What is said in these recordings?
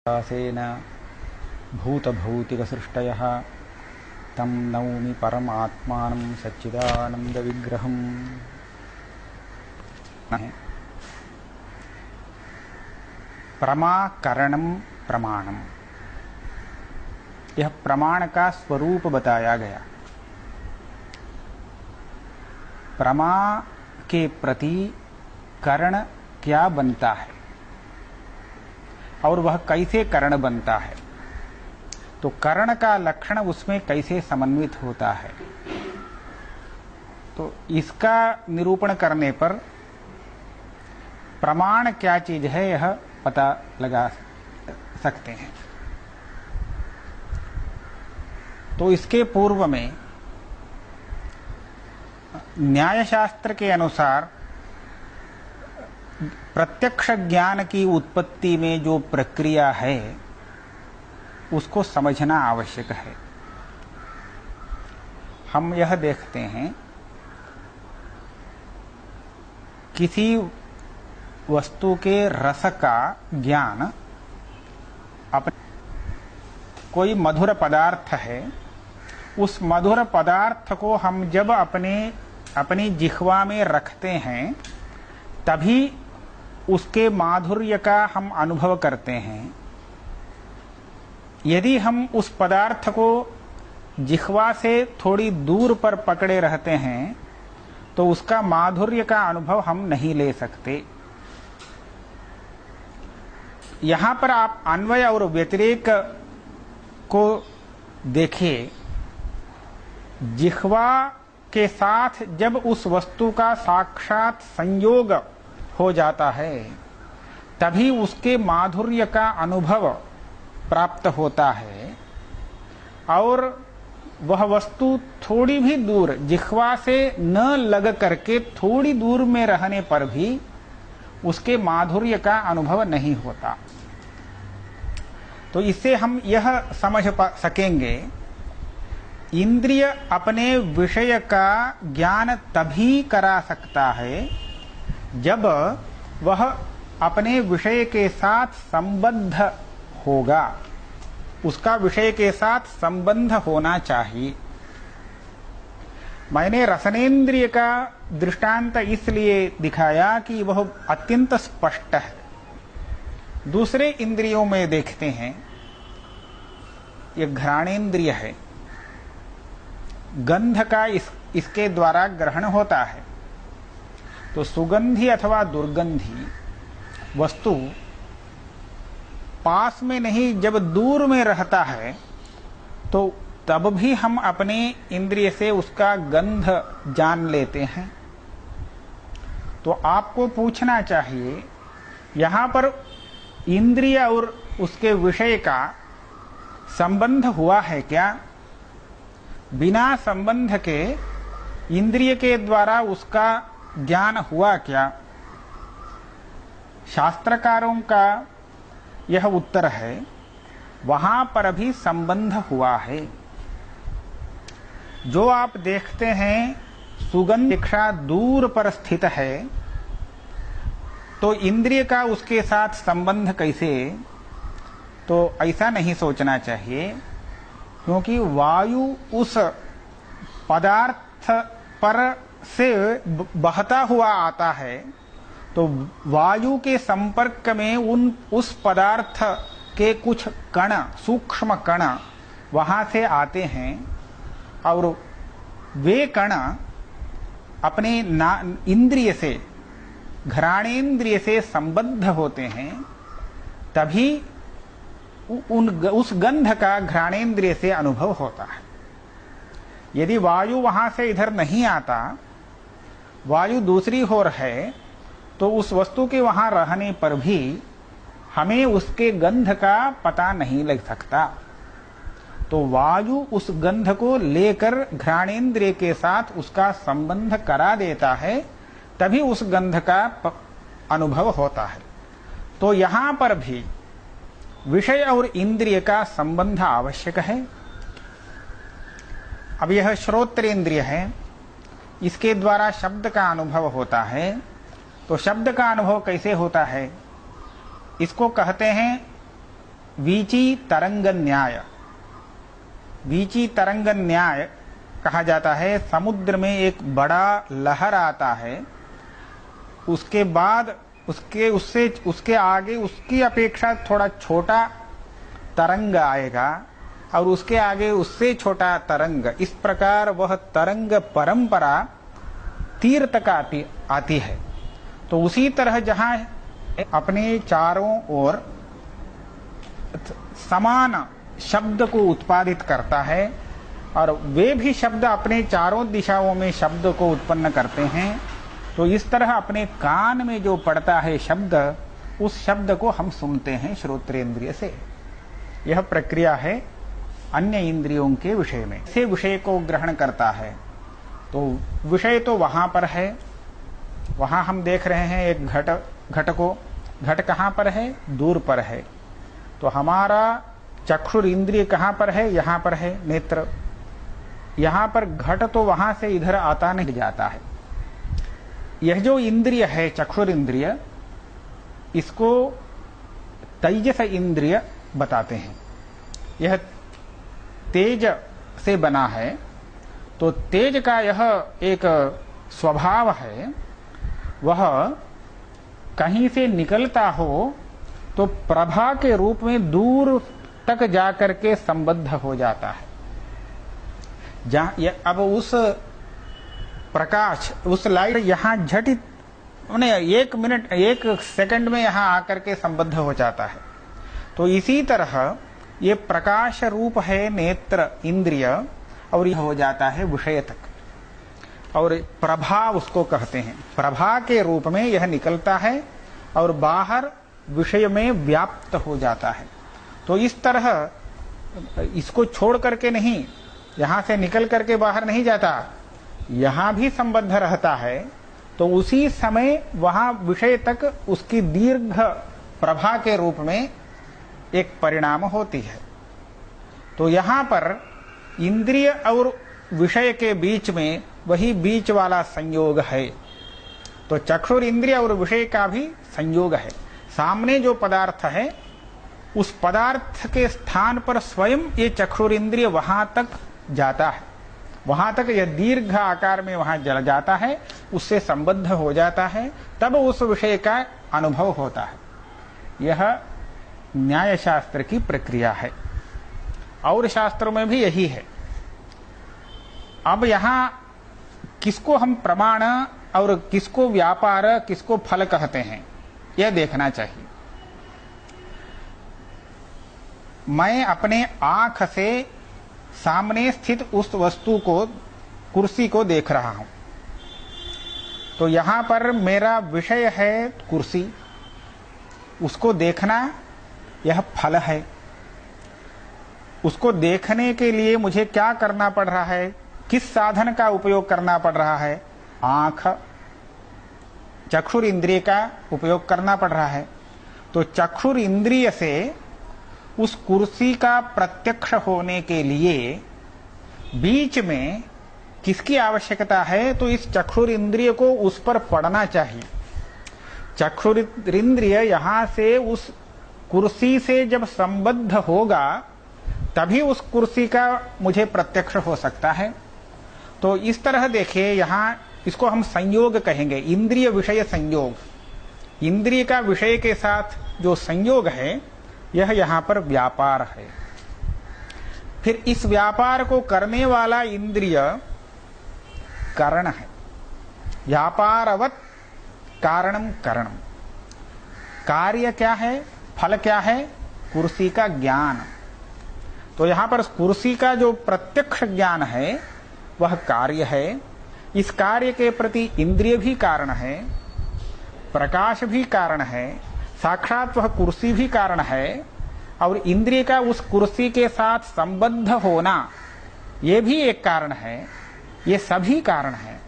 सेन भूतभौतिकसृष्टयः तं नौमि परमात्मानं सच्चिदानन्दविग्रहम्। प्रमाकरणम प्रमाणम, यह प्रमाण का स्वरूप बताया गया। प्रमा के प्रति करण क्या बनता है और वह कैसे करण बनता है, तो करण का लक्षण उसमें कैसे समन्वित होता है, तो इसका निरूपण करने पर प्रमाण क्या चीज है यह पता लगा सकते हैं। तो इसके पूर्व में न्यायशास्त्र के अनुसार प्रत्यक्ष ज्ञान की उत्पत्ति में जो प्रक्रिया है उसको समझना आवश्यक है। हम यह देखते हैं किसी वस्तु के रस का ज्ञान, कोई मधुर पदार्थ है, उस मधुर पदार्थ को हम जब अपनी जिह्वा में रखते हैं तभी उसके माधुर्य का हम अनुभव करते हैं। यदि हम उस पदार्थ को जिह्वा से थोड़ी दूर पर पकड़े रहते हैं तो उसका माधुर्य का अनुभव हम नहीं ले सकते। यहां पर आप अन्वय और व्यतिरेक को देखिए। जिह्वा के साथ जब उस वस्तु का साक्षात संयोग हो जाता है तभी उसके माधुर्य का अनुभव प्राप्त होता है, और वह वस्तु थोड़ी भी दूर जिह्वा से न लग करके थोड़ी दूर में रहने पर भी उसके माधुर्य का अनुभव नहीं होता। तो इससे हम यह समझ सकेंगे, इंद्रिय अपने विषय का ज्ञान तभी करा सकता है जब वह अपने विषय के साथ संबद्ध होगा, उसका विषय के साथ संबंध होना चाहिए। मैंने रसनेन्द्रिय का दृष्टांत इसलिए दिखाया कि वह अत्यंत स्पष्ट है। दूसरे इंद्रियों में देखते हैं, यह घ्राणेन्द्रिय है, गंध का इसके द्वारा ग्रहण होता है। तो सुगंधी अथवा दुर्गंधी वस्तु पास में नहीं, जब दूर में रहता है तो तब भी हम अपने इंद्रिय से उसका गंध जान लेते हैं। तो आपको पूछना चाहिए, यहां पर इंद्रिय और उसके विषय का संबंध हुआ है क्या? बिना संबंध के इंद्रिय के द्वारा उसका ज्ञान हुआ क्या? शास्त्रकारों का यह उत्तर है, वहां पर भी संबंध हुआ है। जो आप देखते हैं सुगंध अपेक्षा दूर पर स्थित है, तो इंद्रिय का उसके साथ संबंध कैसे? तो ऐसा नहीं सोचना चाहिए, क्योंकि वायु उस पदार्थ पर से बहता हुआ आता है, तो वायु के संपर्क में उस पदार्थ के कुछ कण, सूक्ष्म कण वहां से आते हैं, और वे कण अपने इंद्रिय से, घ्राणेन्द्रिय से संबद्ध होते हैं, तभी उस गंध का घ्राणेन्द्रिय से अनुभव होता है। यदि वायु वहां से इधर नहीं आता, वायु दूसरी ओर है, तो उस वस्तु के वहां रहने पर भी हमें उसके गंध का पता नहीं लग सकता। तो वायु उस गंध को लेकर घ्राणेन्द्रिय के साथ उसका संबंध करा देता है, तभी उस गंध का अनुभव होता है। तो यहां पर भी विषय और इंद्रिय का संबंध आवश्यक है। अब यह श्रोत्रेंद्रिय है, इसके द्वारा शब्द का अनुभव होता है। तो शब्द का अनुभव कैसे होता है? इसको कहते हैं वीची तरंग न्याय। वीची तरंग न्याय कहा जाता है, समुद्र में एक बड़ा लहर आता है, उसके बाद उसके आगे उसकी अपेक्षा थोड़ा छोटा तरंग आएगा और उसके आगे उससे छोटा तरंग, इस प्रकार वह तरंग परंपरा तीर तक आती है। तो उसी तरह जहां अपने चारों ओर समान शब्द को उत्पादित करता है और वे भी शब्द अपने चारों दिशाओं में शब्द को उत्पन्न करते हैं, तो इस तरह अपने कान में जो पड़ता है शब्द, उस शब्द को हम सुनते हैं श्रोत्रेंद्रिय से। यह प्रक्रिया है अन्य इंद्रियों के विषय में। से विषय को ग्रहण करता है, तो विषय तो वहां पर है, वहां हम देख रहे हैं एक घट को। घट कहां पर है? दूर पर है। तो हमारा चक्षुर इंद्रिय कहां पर है? यहां पर है, नेत्र। यहां पर घट तो वहां से इधर आता नहीं जाता है। यह जो इंद्रिय है चक्षुर इंद्रिय, इसको तेजस इंद्रिय बताते हैं। यह तेज से बना है, तो तेज का यह एक स्वभाव है, वह कहीं से निकलता हो तो प्रभा के रूप में दूर तक जाकर के संबद्ध हो जाता है। अब उस प्रकाश, उस लाइट यहां झटित एक मिनट, एक सेकंड में यहां आकर के संबद्ध हो जाता है। तो इसी तरह ये प्रकाश रूप है नेत्र इंद्रिय, और यह हो जाता है विषय तक, और प्रभा उसको कहते हैं। प्रभा के रूप में यह निकलता है और बाहर विषय में व्याप्त हो जाता है। तो इस तरह इसको छोड़ करके नहीं, यहां से निकल करके बाहर नहीं जाता, यहां भी संबद्ध रहता है। तो उसी समय वहां विषय तक उसकी दीर्घ प्रभा के रूप में एक परिणाम होती है। तो यहां पर इंद्रिय और विषय के बीच में वही बीच वाला संयोग है। तो चक्षुर इंद्रिय और विषय का भी संयोग है। सामने जो पदार्थ है, उस पदार्थ के स्थान पर स्वयं ये चक्षुर इंद्रिय वहां तक जाता है, वहां तक यह दीर्घ आकार में वहां जल जाता है, उससे संबद्ध हो जाता है, तब उस विषय का अनुभव होता है। यह न्याय शास्त्र की प्रक्रिया है, और शास्त्रों में भी यही है। अब यहां किसको हम प्रमाण और किसको व्यापार, किसको फल कहते हैं, यह देखना चाहिए। मैं अपने आंख से सामने स्थित उस वस्तु को, कुर्सी को देख रहा हूं, तो यहां पर मेरा विषय है कुर्सी, उसको देखना यह फल है। उसको देखने के लिए मुझे क्या करना पड़ रहा है, किस साधन का उपयोग करना पड़ रहा है? आंख, चक्षुर इंद्रिय का उपयोग करना पड़ रहा है। तो चक्षुर इंद्रिय से उस कुर्सी का प्रत्यक्ष होने के लिए बीच में किसकी आवश्यकता है? तो इस चक्षुर इंद्रिय को उस पर पड़ना चाहिए। चक्षुर इंद्रिय यहां से उस कुर्सी से जब संबद्ध होगा, तभी उस कुर्सी का मुझे प्रत्यक्ष हो सकता है। तो इस तरह देखिए, यहां इसको हम संयोग कहेंगे, इंद्रिय विषय संयोग। इंद्रिय का विषय के साथ जो संयोग है, यह यहां पर व्यापार है। फिर इस व्यापार को करने वाला इंद्रिय कारण है। व्यापारवत कारणम करणम। कार्य क्या है, फल क्या है? कुर्सी का ज्ञान। तो यहां पर कुर्सी का जो प्रत्यक्ष ज्ञान है, वह कार्य है। इस कार्य के प्रति इंद्रिय भी कारण है, प्रकाश भी कारण है, साक्षात वह कुर्सी भी कारण है, और इंद्रिय का उस कुर्सी के साथ संबद्ध होना, ये भी एक कारण है। ये सभी कारण है।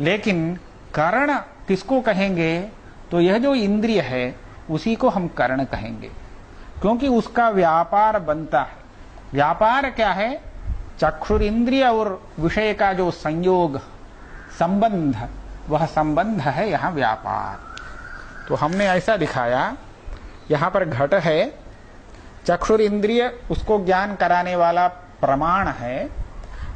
लेकिन कारण किसको कहेंगे? तो यह जो इंद्रिय है, उसी को हम कारण कहेंगे, क्योंकि उसका व्यापार बनता है। व्यापार क्या है? चक्षुर इंद्रिय और विषय का जो संयोग, संबंध, वह संबंध है यहां व्यापार। तो हमने ऐसा दिखाया, यहां पर घट है, चक्षुर इंद्रिय उसको ज्ञान कराने वाला प्रमाण है।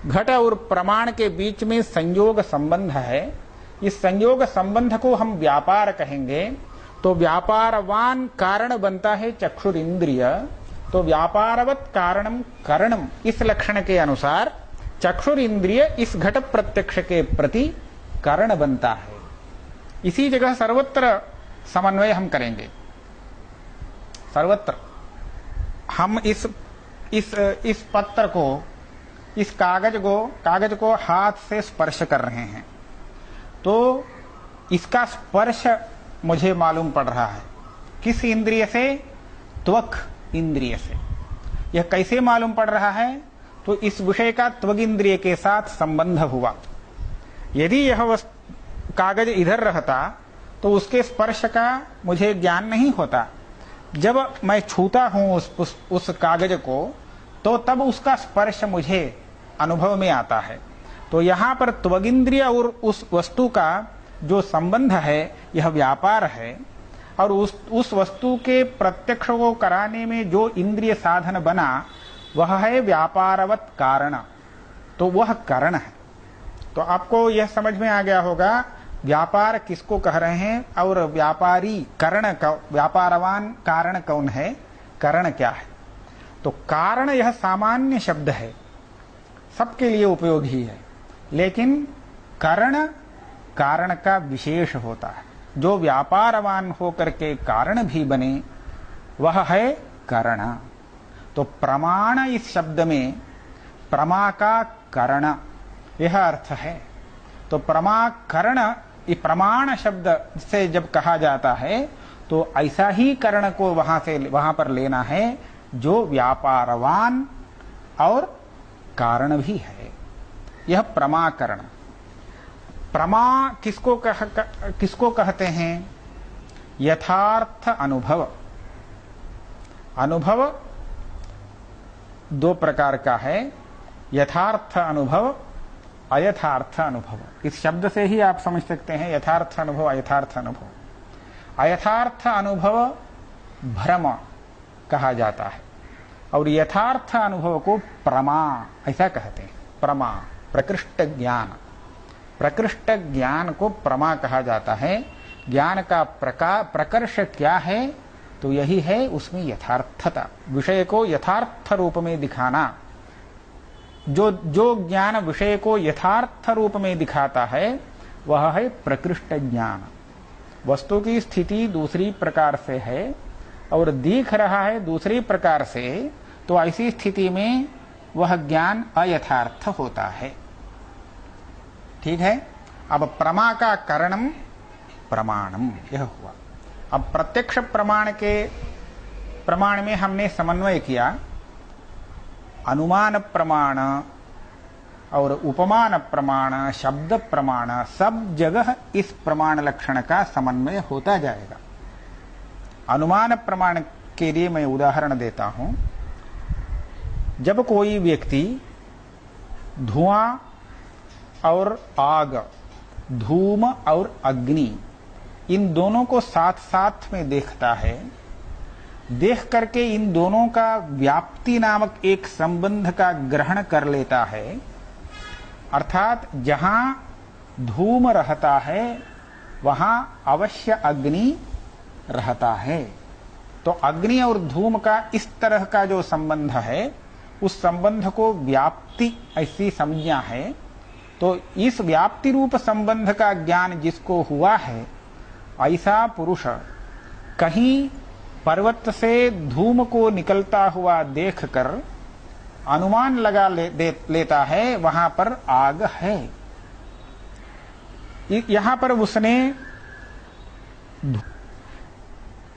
घट और प्रमाण के बीच में संयोग संबंध है। इस संयोग संबंध को हम व्यापार कहेंगे। तो व्यापारवान कारण बनता है चक्षुर इंद्रिय। तो व्यापारवत कारणम करणम, इस लक्षण के अनुसार चक्षुर इंद्रिय इस घट प्रत्यक्ष के प्रति कारण बनता है। इसी जगह सर्वत्र समन्वय हम करेंगे। सर्वत्र हम इस पत्र को, इस कागज को हाथ से स्पर्श कर रहे हैं, तो इसका स्पर्श मुझे मालूम पड़ रहा है। किस इंद्रिय से? त्वक इंद्रिय से। यह कैसे मालूम पड़ रहा है? तो इस विषय का त्वक इंद्रिय के साथ संबंध हुआ। यदि यह कागज इधर रहता तो उसके स्पर्श का मुझे ज्ञान नहीं होता। जब मैं छूता हूं उस कागज को, तो तब उसका स्पर्श मुझे अनुभव में आता है। तो यहां पर त्वगिंद्रिय और उस वस्तु का जो संबंध है, यह व्यापार है। और उस वस्तु के प्रत्यक्ष को कराने में जो इंद्रिय साधन बना, वह है व्यापारवत कारण। तो वह कारण है। तो आपको यह समझ में आ गया होगा व्यापार किसको कह रहे हैं और व्यापारी करण का, व्यापारवान कारण कौन है, कारण क्या है। तो कारण यह सामान्य शब्द है, सबके लिए उपयोगी है। लेकिन करण कारण का विशेष होता है। जो व्यापारवान होकर के कारण भी बने, वह है करण। तो प्रमाण, इस शब्द में प्रमा का करण यह अर्थ है। तो प्रमाकरण, ये प्रमाण शब्द से जब कहा जाता है तो ऐसा ही करण को वहां पर लेना है जो व्यापारवान और कारण भी है। यह प्रमाकरण। प्रमा किसको कहते हैं? यथार्थ अनुभव। अनुभव दो प्रकार का है, यथार्थ अनुभव, अयथार्थ अनुभव। इस शब्द से ही आप समझ सकते हैं यथार्थ अनुभव, अयथार्थ अनुभव। अयथार्थ अनुभव भ्रम कहा जाता है और यथार्थ अनुभव को प्रमा ऐसा कहते हैं। प्रमा प्रकृष्ट ज्ञान, प्रकृष्ट ज्ञान को प्रमा कहा जाता है। ज्ञान का प्रकर्ष क्या है? तो यही है उसमें यथार्थता, विषय को यथार्थ रूप में दिखाना। जो ज्ञान विषय को यथार्थ रूप में दिखाता है वह है प्रकृष्ट ज्ञान। वस्तु की स्थिति दूसरी प्रकार से है और दिख रहा है दूसरी प्रकार से, तो ऐसी स्थिति में वह ज्ञान अयथार्थ होता है। ठीक है। अब प्रमा का कारणम प्रमाणम, यह हुआ। अब प्रत्यक्ष प्रमाण में हमने समन्वय किया। अनुमान प्रमाण और उपमान प्रमाण, शब्द प्रमाण, सब जगह इस प्रमाण लक्षण का समन्वय होता जाएगा। अनुमान प्रमाण के लिए मैं उदाहरण देता हूं। जब कोई व्यक्ति धुआं और आग, धूम और अग्नि, इन दोनों को साथ साथ में देखता है, देख करके इन दोनों का व्याप्ति नामक एक संबंध का ग्रहण कर लेता है। अर्थात जहां धूम रहता है वहां अवश्य अग्नि रहता है। तो अग्नि और धूम का इस तरह का जो संबंध है, उस संबंध को व्याप्ति ऐसी संज्ञा है। तो इस व्याप्ति रूप संबंध का ज्ञान जिसको हुआ है, ऐसा पुरुष कहीं पर्वत से धूम को निकलता हुआ देखकर अनुमान लगा लेता है वहां पर आग है। यहां पर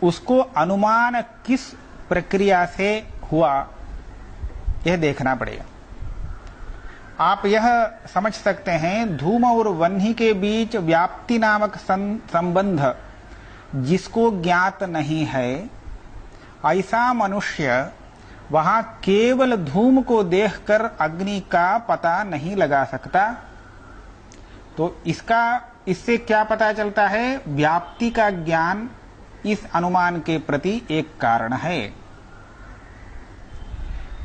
उसको अनुमान किस प्रक्रिया से हुआ यह देखना पड़ेगा। आप यह समझ सकते हैं, धूम और वह्नि के बीच व्याप्ति नामक संबंध जिसको ज्ञात नहीं है, ऐसा मनुष्य वहां केवल धूम को देखकर अग्नि का पता नहीं लगा सकता। तो इससे क्या पता चलता है? व्याप्ति का ज्ञान इस अनुमान के प्रति एक कारण है।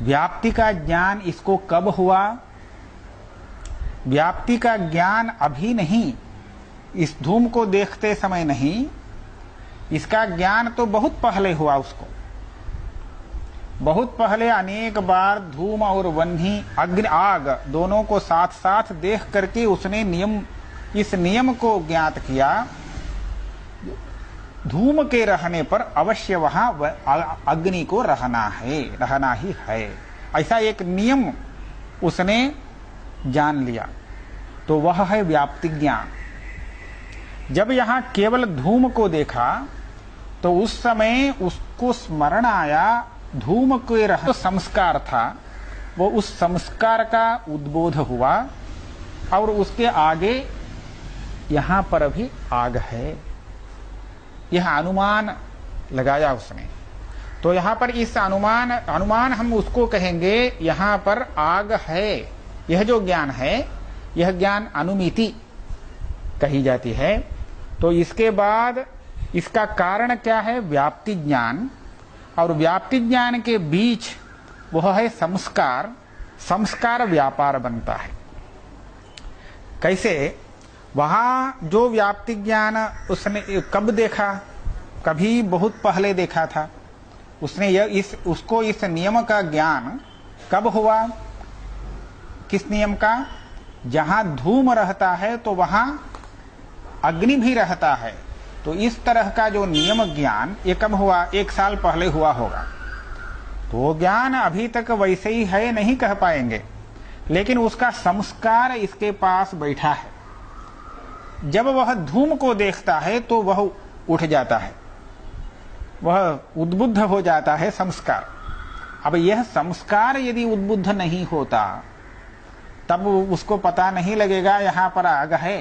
व्याप्ति का ज्ञान इसको कब हुआ? व्याप्ति का ज्ञान अभी नहीं, इस धूम को देखते समय नहीं, इसका ज्ञान तो बहुत पहले हुआ उसको। बहुत पहले अनेक बार धूम और वह्नि, अग्नि, आग दोनों को साथ साथ देख करके उसने इस नियम को ज्ञात किया, धूम के रहने पर अवश्य वहां अग्नि को रहना ही है, ऐसा एक नियम उसने जान लिया। तो वह है व्याप्ति ज्ञान। जब यहां केवल धूम को देखा तो उस समय उसको स्मरण आया, धूम के जो संस्कार था वो उस संस्कार का उद्बोध हुआ और उसके आगे यहां पर भी आग है, यह अनुमान लगाया उसने। तो यहां पर इस अनुमान हम उसको कहेंगे, यहां पर आग है। यह जो ज्ञान है, यह ज्ञान अनुमिति कही जाती है। तो इसके बाद इसका कारण क्या है? व्याप्ति ज्ञान। और व्याप्ति ज्ञान के बीच वह है संस्कार। संस्कार व्यापार बनता है। कैसे? वहां जो व्याप्ति ज्ञान उसने कब देखा? कभी बहुत पहले देखा था उसने। उसको इस नियम का ज्ञान कब हुआ? किस नियम का? जहां धूम रहता है तो वहां अग्नि भी रहता है। तो इस तरह का जो नियम ज्ञान ये कब हुआ? 1 साल पहले हुआ होगा। तो ज्ञान अभी तक वैसे ही है नहीं कह पाएंगे, लेकिन उसका संस्कार इसके पास बैठा है। जब वह धूम को देखता है तो वह उठ जाता है, वह उद्बुद्ध हो जाता है संस्कार। अब यह संस्कार यदि उद्बुद्ध नहीं होता तब उसको पता नहीं लगेगा यहां पर आग है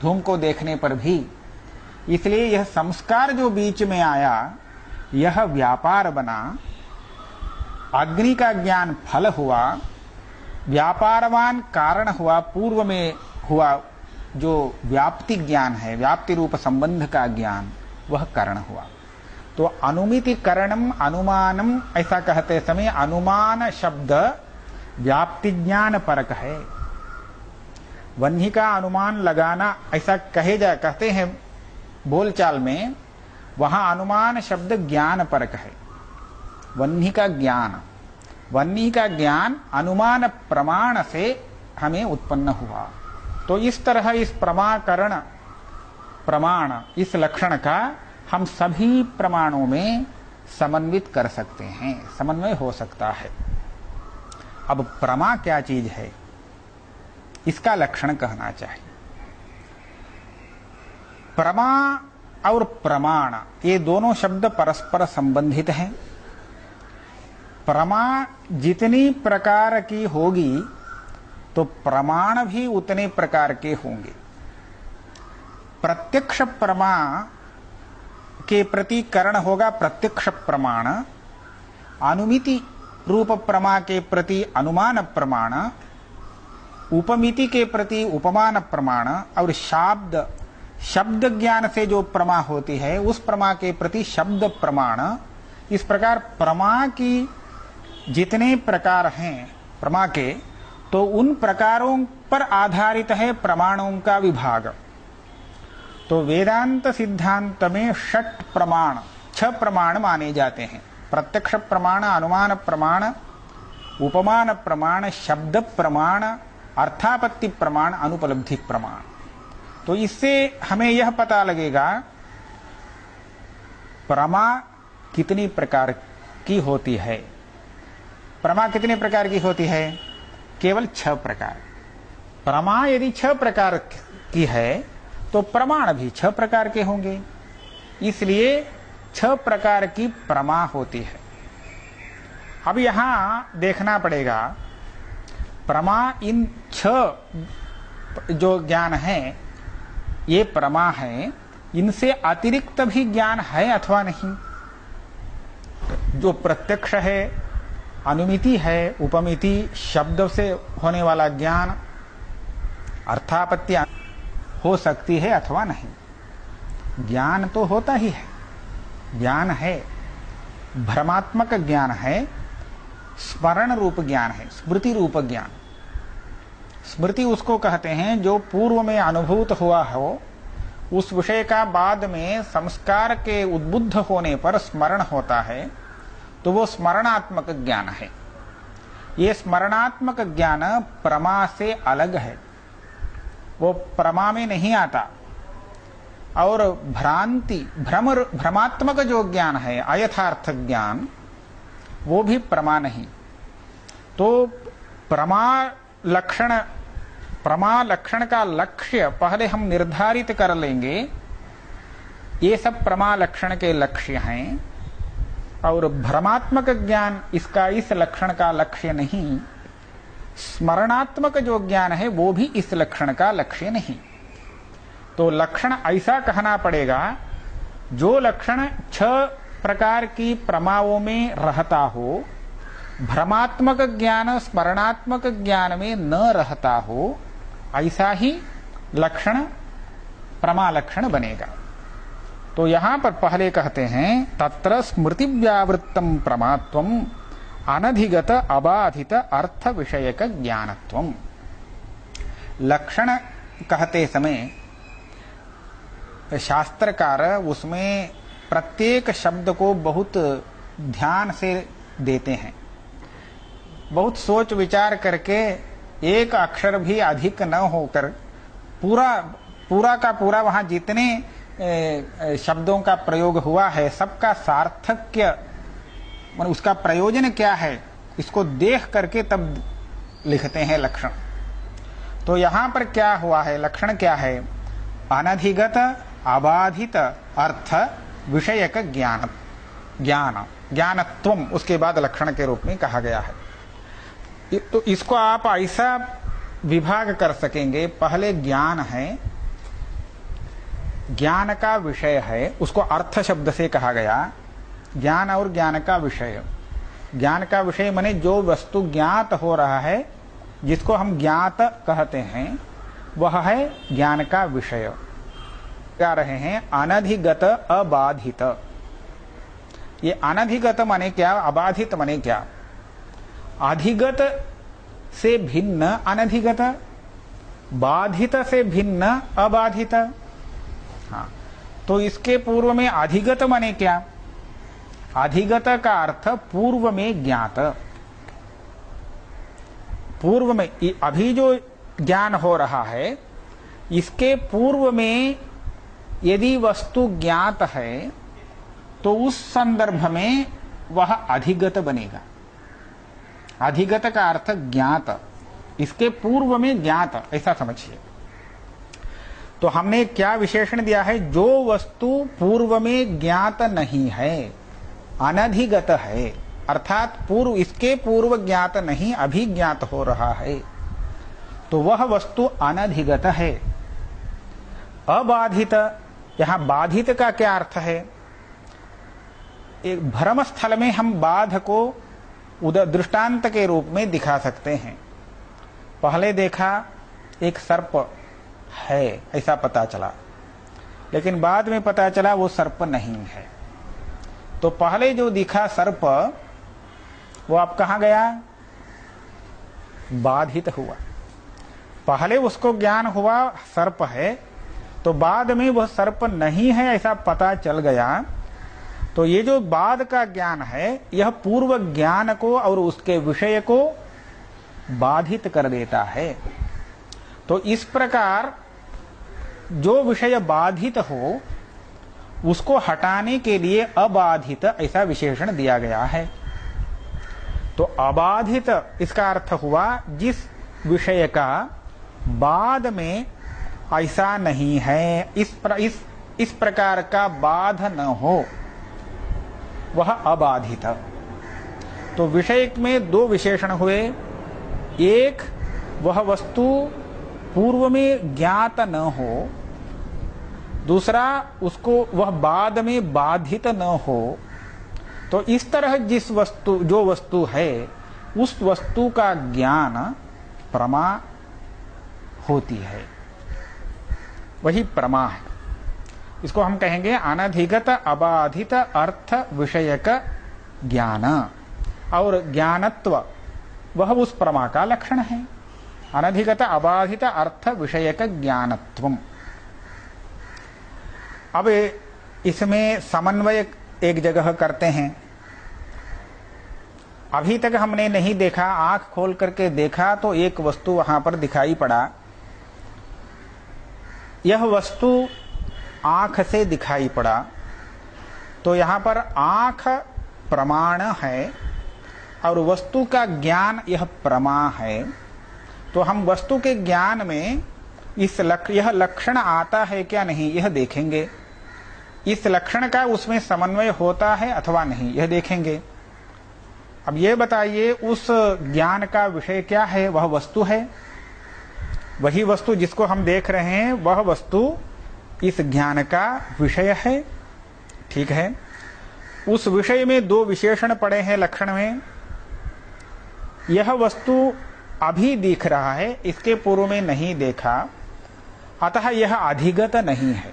धूम को देखने पर भी। इसलिए यह संस्कार जो बीच में आया यह व्यापार बना, अग्नि का ज्ञान फल हुआ, व्यापारवान कारण हुआ, पूर्व में हुआ जो व्याप्ति ज्ञान है, व्याप्ति रूप संबंध का ज्ञान, वह कारण हुआ। तो अनुमिति करणम अनुमानम ऐसा कहते समय अनुमान शब्द व्याप्ति ज्ञान परक है। वह्नि का अनुमान लगाना ऐसा कहते हैं बोलचाल में, वहां अनुमान शब्द ज्ञान परक है। वह्नि का ज्ञान अनुमान प्रमाण से हमें उत्पन्न हुआ। तो इस तरह इस प्रमाण इस लक्षण का हम सभी प्रमाणों में समन्वित कर सकते हैं, समन्वय हो सकता है। अब प्रमा क्या चीज है, इसका लक्षण कहना चाहिए। प्रमा और प्रमाण ये दोनों शब्द परस्पर संबंधित हैं। प्रमा जितनी प्रकार की होगी तो प्रमाण भी उतने प्रकार के होंगे। प्रत्यक्ष प्रमा के प्रति करण होगा प्रत्यक्ष प्रमाण, अनुमिति रूप प्रमा के प्रति अनुमान प्रमाण, उपमिति के प्रति उपमान प्रमाण, और शब्द ज्ञान से जो प्रमा होती है उस प्रमा के प्रति शब्द प्रमाण। इस प्रकार प्रमा की जितने प्रकार हैं प्रमा के, तो उन प्रकारों पर आधारित है प्रमाणों का विभाग। तो वेदांत सिद्धांत में 6 प्रमाण माने जाते हैं। प्रत्यक्ष प्रमाण, अनुमान प्रमाण, उपमान प्रमाण, शब्द प्रमाण, अर्थापत्ति प्रमाण, अनुपलब्धि प्रमाण। तो इससे हमें यह पता लगेगा प्रमा कितनी प्रकार की होती है। प्रमा कितने प्रकार की होती है? केवल 6 प्रकार। प्रमा यदि 6 प्रकार की है तो प्रमाण भी 6 प्रकार के होंगे। इसलिए 6 प्रकार की प्रमा होती है। अब यहां देखना पड़ेगा प्रमा, इन 6 जो ज्ञान है ये प्रमा है, इनसे अतिरिक्त भी ज्ञान है अथवा नहीं। जो प्रत्यक्ष है, अनुमिति है, उपमिति शब्द से होने वाला ज्ञान, अर्थापत्ति हो सकती है अथवा नहीं। ज्ञान तो होता ही है, ज्ञान है, भ्रमात्मक ज्ञान है, स्मरण रूप ज्ञान है, स्मृति रूप ज्ञान। स्मृति उसको कहते हैं जो पूर्व में अनुभूत हुआ हो, उस विषय का बाद में संस्कार के उद्बुद्ध होने पर स्मरण होता है, तो वो स्मरणात्मक ज्ञान है। ये स्मरणात्मक ज्ञान प्रमा से अलग है, वो प्रमा में नहीं आता। और भ्रमात्मक जो ज्ञान है, अयथार्थ ज्ञान, वो भी प्रमा नहीं। तो प्रमा लक्षण का लक्ष्य पहले हम निर्धारित कर लेंगे। ये सब प्रमा लक्षण के लक्ष्य हैं, और भ्रमात्मक ज्ञान इसका इस लक्षण का लक्ष्य नहीं। स्मरणात्मक जो ज्ञान है वो भी इस लक्षण का लक्ष्य नहीं। तो लक्षण ऐसा कहना पड़ेगा जो लक्षण 6 प्रकार की प्रमाओं में रहता हो, भ्रमात्मक ज्ञान स्मरणात्मक ज्ञान में न रहता हो, ऐसा ही लक्षण प्रमा लक्षण बनेगा। तो यहां पर पहले कहते हैं तत्र स्मृति व्यावृत्तम प्रमात्वम अनधिगत अबाधित अर्थ विषयक ज्ञानत्वम। लक्षण कहते समय शास्त्रकार उसमें प्रत्येक शब्द को बहुत ध्यान से देते हैं, बहुत विचार करके एक अक्षर भी अधिक न होकर पूरा का पूरा वहां जितने शब्दों का प्रयोग हुआ है सबका सार्थक्य, उसका प्रयोजन क्या है, इसको देख करके तब लिखते हैं लक्षण। तो यहां पर क्या हुआ है, लक्षण क्या है? अनधिगत अबाधित अर्थ विषयक ज्ञानत्वम, उसके बाद लक्षण के रूप में कहा गया है। तो इसको आप ऐसा विभाग कर सकेंगे, पहले ज्ञान है, ज्ञान का विषय है, उसको अर्थ शब्द से कहा गया। ज्ञान और ज्ञान का विषय, ज्ञान का विषय माने जो वस्तु ज्ञात हो रहा है, जिसको हम ज्ञात कहते हैं, वह है ज्ञान का विषय। क्या रहे हैं? अनधिगत अबाधित। ये अनधिगत माने क्या, अबाधित माने क्या? अधिगत से भिन्न अनधिगत, बाधित से भिन्न अबाधित। हाँ, तो इसके पूर्व में अधिगत माने क्या? अधिगत का अर्थ पूर्व में ज्ञात। पूर्व में अभी जो ज्ञान हो रहा है, इसके पूर्व में यदि वस्तु ज्ञात है तो उस संदर्भ में वह अधिगत बनेगा। अधिगत का अर्थ ज्ञात, इसके पूर्व में ज्ञात, ऐसा समझिए। तो हमने क्या विशेषण दिया है? जो वस्तु पूर्व में ज्ञात नहीं है, अनधिगत है, अर्थात पूर्व, इसके पूर्व ज्ञात नहीं, अभी ज्ञात हो रहा है, तो वह वस्तु अनधिगत है। अबाधित, यहां बाधित का क्या अर्थ है? एक भ्रम स्थल में हम बाध को दृष्टांत के रूप में दिखा सकते हैं। पहले देखा एक सर्प है, ऐसा पता चला, लेकिन बाद में पता चला वो सर्प नहीं है। तो पहले जो दिखा सर्प, वो अब कहां गया? बाधित हुआ। पहले उसको ज्ञान हुआ सर्प है, तो बाद में वह सर्प नहीं है ऐसा पता चल गया। तो ये जो बाद का ज्ञान है, यह पूर्व ज्ञान को और उसके विषय को बाधित कर देता है। तो इस प्रकार जो विषय बाधित हो, उसको हटाने के लिए अबाधित ऐसा विशेषण दिया गया है। तो अबाधित इसका अर्थ हुआ जिस विषय का बाद में ऐसा नहीं है, इस प्रकार का बाध न हो, वह अबाधित। तो विषय में दो विशेषण हुए। एक, वह वस्तु पूर्व में ज्ञात न हो। दूसरा, उसको वह बाद में बाधित न हो। तो इस तरह जिस वस्तु, जो वस्तु है, उस वस्तु का ज्ञान प्रमा होती है, वही प्रमा है। इसको हम कहेंगे अनधिगत अबाधित अर्थ विषयक ज्ञान। और ज्ञानत्व वह उस प्रमा का लक्षण है। अनधिगत अबाधित अर्थ विषयक ज्ञानत्वम। अब इसमें समन्वय एक जगह करते हैं। अभी तक हमने नहीं देखा, आंख खोल करके देखा तो एक वस्तु वहां पर दिखाई पड़ा। यह वस्तु आंख से दिखाई पड़ा, तो यहां पर आंख प्रमाण है और वस्तु का ज्ञान यह प्रमा है। तो हम वस्तु के ज्ञान में यह लक्षण आता है क्या नहीं यह देखेंगे। इस लक्षण का उसमें समन्वय होता है अथवा नहीं यह देखेंगे। अब ये बताइए, उस ज्ञान का विषय क्या है? वह वस्तु है। वही वस्तु जिसको हम देख रहे हैं वह वस्तु इस ज्ञान का विषय है। ठीक है। उस विषय में दो विशेषण पड़े हैं लक्षण में। यह वस्तु अभी दिख रहा है, इसके पूर्व में नहीं देखा, अतः यह अधिगत नहीं है,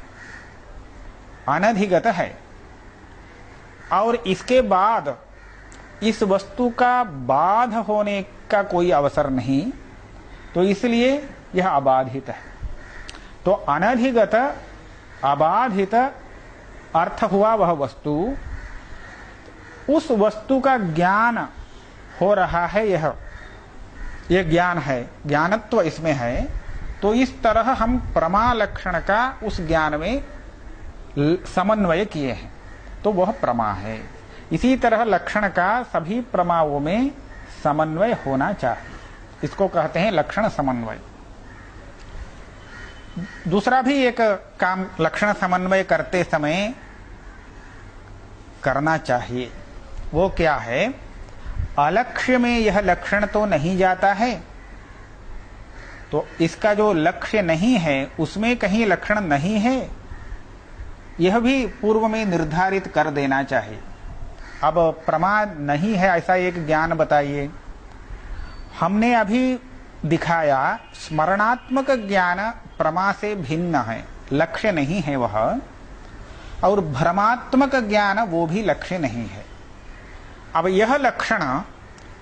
अनधिगत है। और इसके बाद इस वस्तु का बाध होने का कोई अवसर नहीं, तो इसलिए यह अबाधित है। तो अनधिगत अबाधित अर्थ हुआ वह वस्तु। उस वस्तु का ज्ञान हो रहा है, यह ज्ञान है, ज्ञानत्व इसमें है। तो इस तरह हम प्रमा लक्षण का उस ज्ञान में समन्वय किए हैं, तो वह प्रमा है। इसी तरह लक्षण का सभी प्रमाओं में समन्वय होना चाहिए, इसको कहते हैं लक्षण समन्वय। दूसरा भी एक काम लक्षण समन्वय करते समय करना चाहिए, वो क्या है? अलक्ष्य में यह लक्षण तो नहीं जाता है, तो इसका जो लक्ष्य नहीं है उसमें कहीं लक्षण नहीं है, यह भी पूर्व में निर्धारित कर देना चाहिए। अब प्रमा नहीं है ऐसा एक ज्ञान बताइए। हमने अभी दिखाया स्मरणात्मक ज्ञान प्रमा से भिन्न है, लक्ष्य नहीं है वह, और भ्रमात्मक ज्ञान वो भी लक्ष्य नहीं है। अब यह लक्षण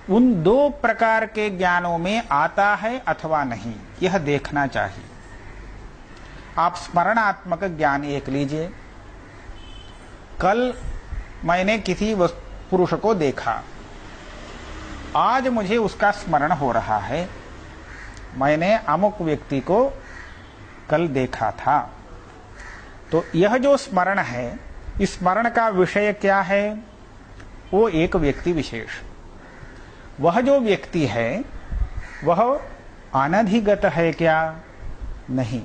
उन दो प्रकार के ज्ञानों में आता है अथवा नहीं, यह देखना चाहिए। आप स्मरणात्मक ज्ञान एक लीजिए। कल मैंने किसी पुरुष को देखा, आज मुझे उसका स्मरण हो रहा है, मैंने अमुक व्यक्ति को कल देखा था। तो यह जो स्मरण है, इस स्मरण का विषय क्या है? वो एक व्यक्ति विशेष। वह जो व्यक्ति है वह अनधिगत है क्या? नहीं,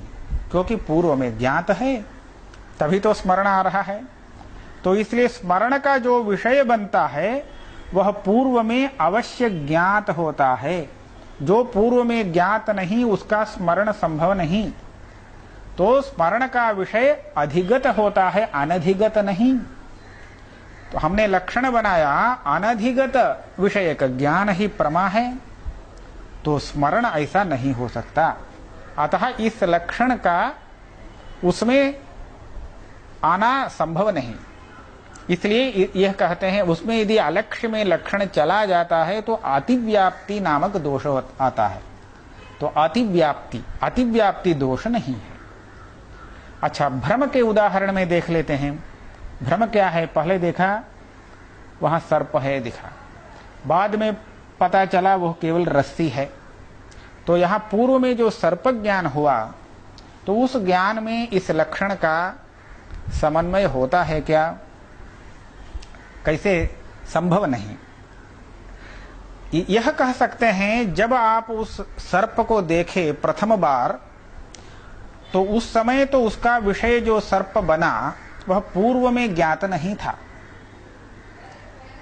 क्योंकि पूर्व में ज्ञात है, तभी तो स्मरण आ रहा है। तो इसलिए स्मरण का जो विषय बनता है वह पूर्व में अवश्य ज्ञात होता है। जो पूर्व में ज्ञात नहीं उसका स्मरण संभव नहीं। तो स्मरण का विषय अधिगत होता है, अनधिगत नहीं। तो हमने लक्षण बनाया अनधिगत विषय का ज्ञान ही प्रमा है, तो स्मरण ऐसा नहीं हो सकता। अतः इस लक्षण का उसमें आना संभव नहीं। इसलिए यह कहते हैं उसमें यदि अलक्ष्य में लक्षण चला जाता है तो अतिव्याप्ति नामक दोष आता है। तो अतिव्याप्ति दोष नहीं है। अच्छा, भ्रम के उदाहरण में देख लेते हैं। भ्रम क्या है? पहले देखा वहां सर्प है दिखा, बाद में पता चला वो केवल रस्सी है। तो यहां पूर्व में जो सर्प ज्ञान हुआ तो उस ज्ञान में इस लक्षण का समन्वय होता है क्या? कैसे? संभव नहीं। यह कह सकते हैं जब आप उस सर्प को देखे प्रथम बार, तो उस समय तो उसका विषय जो सर्प बना वह पूर्व में ज्ञात नहीं था।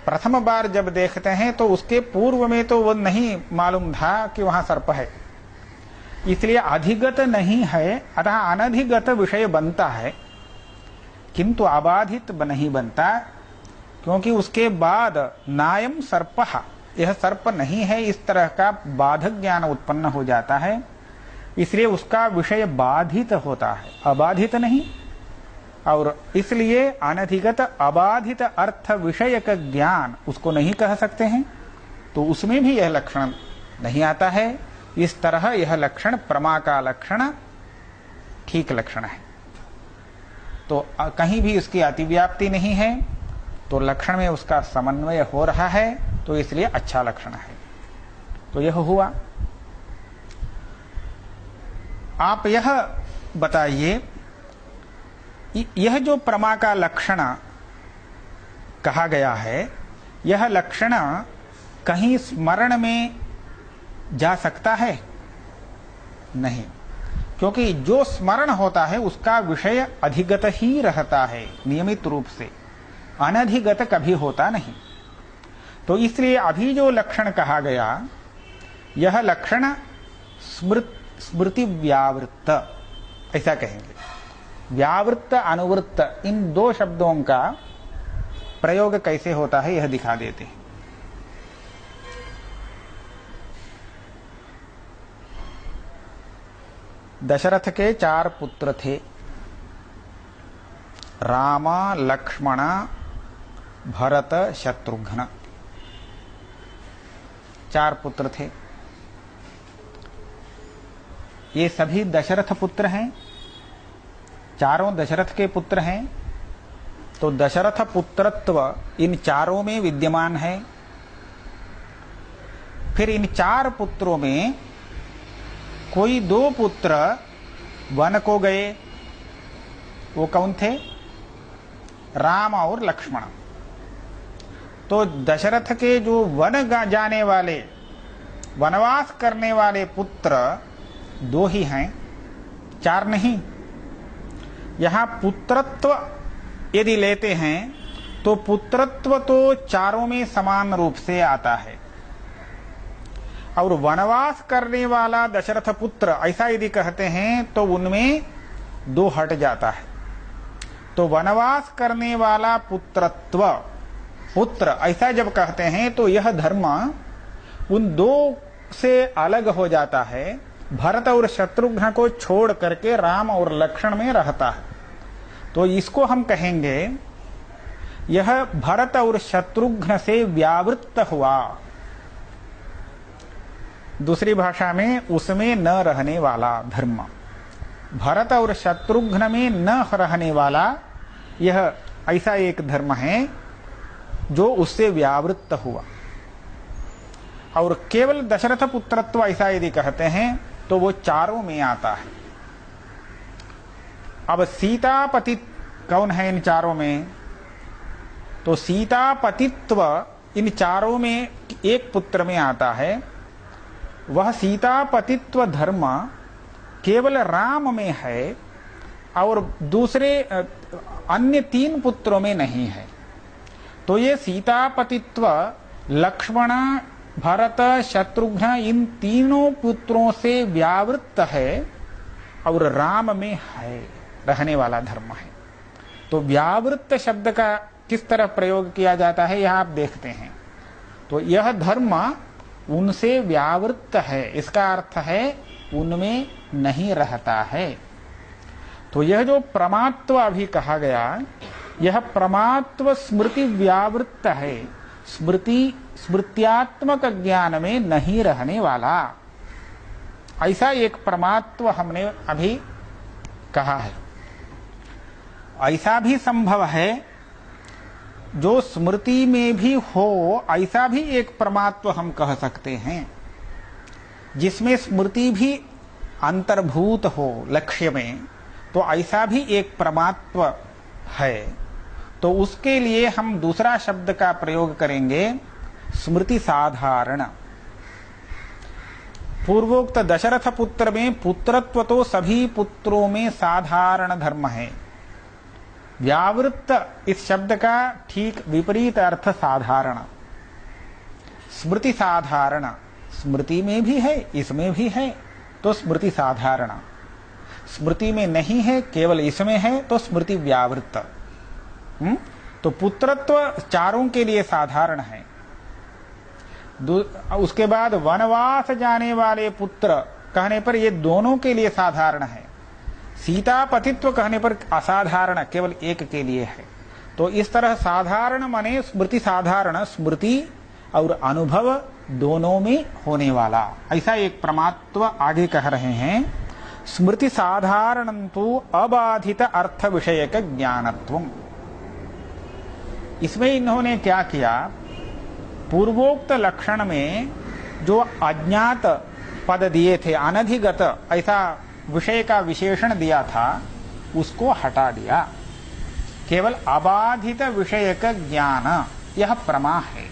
प्रथम बार जब देखते हैं तो उसके पूर्व में तो वो नहीं मालूम था कि वहां सर्प है, इसलिए अधिगत नहीं है। अतः अनधिगत विषय बनता है, किंतु अबाधित नहीं बनता, क्योंकि उसके बाद नायम सर्पः, यह सर्प नहीं है, इस तरह का बाधक ज्ञान उत्पन्न हो जाता है। इसलिए उसका विषय बाधित होता है, अबाधित नहीं। और इसलिए अनधिगत अबाधित अर्थ विषय का ज्ञान उसको नहीं कह सकते हैं। तो उसमें भी यह लक्षण नहीं आता है। इस तरह यह लक्षण प्रमा का लक्षण ठीक लक्षण है। तो कहीं भी उसकी अतिव्याप्ति नहीं है, तो लक्षण में उसका समन्वय हो रहा है, तो इसलिए अच्छा लक्षण है। तो यह हुआ। आप यह बताइए, यह जो प्रमा का लक्षण कहा गया है, यह लक्षण कहीं स्मरण में जा सकता है? नहीं, क्योंकि जो स्मरण होता है उसका विषय अधिगत ही रहता है नियमित रूप से, अनधिगत कभी होता नहीं। तो इसलिए अभी जो लक्षण कहा गया, यह लक्षण स्मृति व्यावृत्त, ऐसा कहेंगे। व्यावृत्त अनुवृत्त, इन दो शब्दों का प्रयोग कैसे होता है यह दिखा देते हैं। दशरथ के 4 पुत्र थे, राम, लक्ष्मण, भरत, शत्रुघ्न, 4 पुत्र थे। ये सभी दशरथ पुत्र हैं, चारों दशरथ के पुत्र हैं। तो दशरथ पुत्रत्व इन चारों में विद्यमान है। फिर इन 4 पुत्रों में कोई 2 पुत्र वन को गए। वो कौन थे? राम और लक्ष्मण। तो दशरथ के जो वन जाने वाले, वनवास करने वाले पुत्र 2 ही हैं, 4 नहीं। यहां पुत्रत्व यदि लेते हैं तो पुत्रत्व तो चारों में समान रूप से आता है, और वनवास करने वाला दशरथ पुत्र ऐसा यदि कहते हैं तो उनमें 2 हट जाता है। तो वनवास करने वाला पुत्रत्व, पुत्र ऐसा जब कहते हैं तो यह धर्म उन 2 से अलग हो जाता है। भरत और शत्रुघ्न को छोड़ करके राम और लक्ष्मण में रहता है। तो इसको हम कहेंगे यह भरत और शत्रुघ्न से व्यावृत्त हुआ। दूसरी भाषा में उसमें न रहने वाला धर्म, भरत और शत्रुघ्न में न रहने वाला, यह ऐसा एक धर्म है जो उससे व्यावृत्त हुआ। और केवल दशरथ पुत्रत्व ऐसा यदि कहते हैं तो वो चारों में आता है। अब सीतापतित कौन है इन चारों में? तो सीतापतित्व इन चारों में एक पुत्र में आता है। वह सीतापतित्व धर्म केवल राम में है और दूसरे अन्य 3 पुत्रों में नहीं है। तो ये सीतापतित्व लक्ष्मण, भरत, शत्रुघ्न इन तीनों पुत्रों से व्यावृत्त है और राम में है, रहने वाला धर्म है। तो व्यावृत्त शब्द का किस तरह प्रयोग किया जाता है यह आप देखते हैं। तो यह धर्म उनसे व्यावृत्त है, इसका अर्थ है उनमें नहीं रहता है। तो यह जो प्रमात्व अभी कहा गया, यह प्रमात्व स्मृति व्यावृत्त है, स्मृत्यात्मक ज्ञान में नहीं रहने वाला। ऐसा एक प्रमात्व हमने अभी कहा है। ऐसा भी संभव है जो स्मृति में भी हो, ऐसा भी एक प्रमात्व हम कह सकते हैं, जिसमें स्मृति भी अंतर्भूत हो लक्ष्य में। तो ऐसा भी एक प्रमात्व है। तो उसके लिए हम दूसरा शब्द का प्रयोग करेंगे, स्मृति साधारण। पूर्वोक्त दशरथ पुत्र में पुत्रत्व तो सभी पुत्रों में साधारण धर्म है। व्यावृत्त इस शब्द का ठीक विपरीत अर्थ साधारण। स्मृति साधारण, स्मृति में भी है, इसमें भी है, तो स्मृति साधारण। स्मृति में नहीं है, केवल इसमें है, तो स्मृति व्यावृत्त। तो पुत्रत्व चारों के लिए साधारण है। उसके बाद वनवास जाने वाले पुत्र कहने पर ये दोनों के लिए साधारण है। सीतापतित्व कहने पर असाधारण केवल एक के लिए है। तो इस तरह साधारण माने स्मृति साधारण, स्मृति और अनुभव दोनों में होने वाला, ऐसा एक प्रमात्व आगे कह रहे हैं। स्मृति साधारणन्तु अबाधित अर्थ विषयक ज्ञानत्वम्। इसमें इन्होंने क्या किया, पूर्वोक्त लक्षण में जो अज्ञात पद दिए थे, अनधिगत ऐसा विषय का विशेषण दिया था, उसको हटा दिया। केवल अबाधित विषयक ज्ञान यह प्रमा है।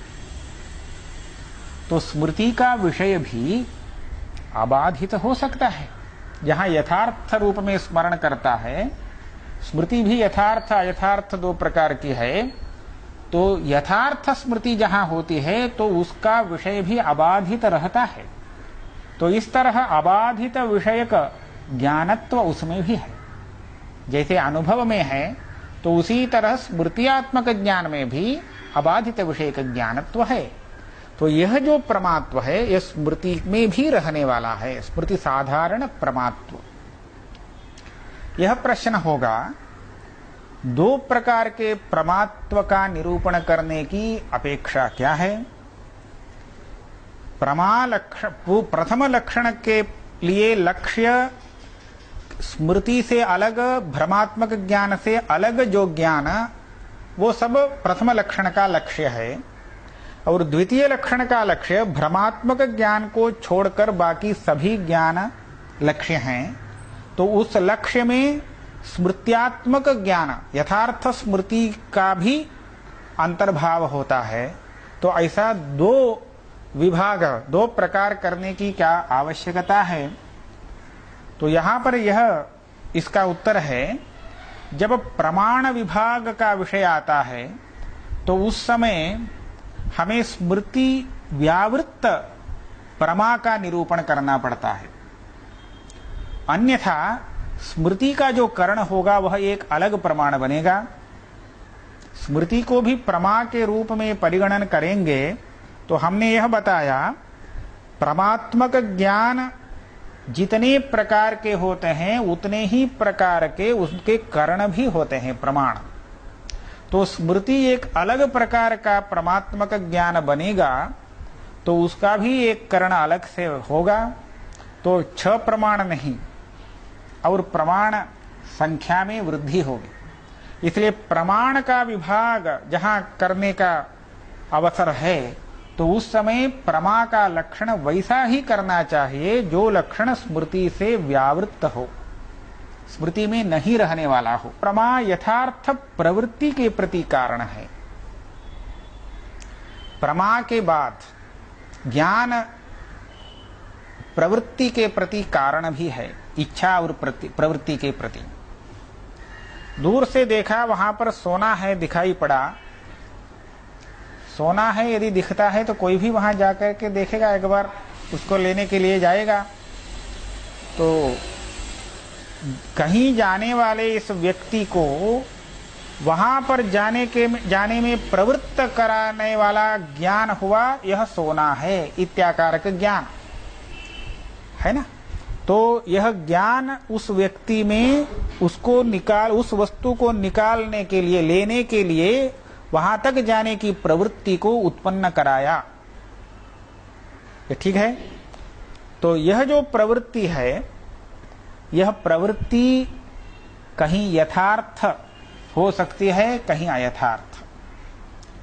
तो स्मृति का विषय भी अबाधित हो सकता है। जहां यथार्थ रूप में स्मरण करता है, स्मृति भी यथार्थ अयथार्थ दो प्रकार की है। तो यथार्थ स्मृति जहां होती है तो उसका विषय भी अबाधित रहता है। तो इस तरह अबाधित विषयक ज्ञानत्व उसमें भी है। जैसे अनुभव में है तो उसी तरह स्मृतियात्मक ज्ञान में भी अबाधित विषयक ज्ञानत्व है। तो यह जो प्रमात्व है यह स्मृति में भी रहने वाला है, स्मृति साधारण प्रमात्व। यह प्रश्न होगा, दो प्रकार के प्रमात्व का निरूपण करने की अपेक्षा क्या है? प्रथम लक्षण के लिए लक्ष्य स्मृति से अलग, भ्रमात्मक ज्ञान से अलग जो ज्ञान, वो सब प्रथम लक्षण का लक्ष्य है। और द्वितीय लक्षण का लक्ष्य भ्रमात्मक ज्ञान को छोड़कर बाकी सभी ज्ञान लक्ष्य हैं। तो उस लक्ष्य में स्मृत्यात्मक ज्ञान, यथार्थ स्मृति का भी अंतर्भाव होता है। तो ऐसा दो विभाग, दो प्रकार करने की क्या आवश्यकता है? तो यहां पर यह इसका उत्तर है, जब प्रमाण विभाग का विषय आता है तो उस समय हमें स्मृति व्यावृत्त प्रमा का निरूपण करना पड़ता है। अन्यथा स्मृति का जो करण होगा वह एक अलग प्रमाण बनेगा। स्मृति को भी प्रमा के रूप में परिगणन करेंगे तो हमने यह बताया, प्रमात्मक ज्ञान जितने प्रकार के होते हैं उतने ही प्रकार के उसके करण भी होते हैं, प्रमाण। तो स्मृति एक अलग प्रकार का परमात्मक ज्ञान बनेगा तो उसका भी एक करण अलग से होगा। तो 6 प्रमाण नहीं और प्रमाण संख्या में वृद्धि होगी। इसलिए प्रमाण का विभाग जहां करने का अवसर है तो उस समय प्रमा का लक्षण वैसा ही करना चाहिए जो लक्षण स्मृति से व्यावृत्त हो, स्मृति में नहीं रहने वाला हो। प्रमा यथार्थ प्रवृत्ति के प्रति कारण है। प्रमा के बाद ज्ञान प्रवृत्ति के प्रति कारण भी है, इच्छा और प्रवृत्ति के प्रति। दूर से देखा, वहां पर सोना है दिखाई पड़ा, सोना है यदि दिखता है तो कोई भी वहां जाकर के देखेगा, एक बार उसको लेने के लिए जाएगा। तो कहीं जाने वाले इस व्यक्ति को वहां पर जाने में प्रवृत्त कराने वाला ज्ञान हुआ, यह सोना है इत्याकारक ज्ञान है ना। तो यह ज्ञान उस व्यक्ति में उस वस्तु को निकालने के लिए, लेने के लिए वहां तक जाने की प्रवृत्ति को उत्पन्न कराया। ये ठीक है। तो यह जो प्रवृत्ति है, यह प्रवृत्ति कहीं यथार्थ हो सकती है, कहीं अयथार्थ।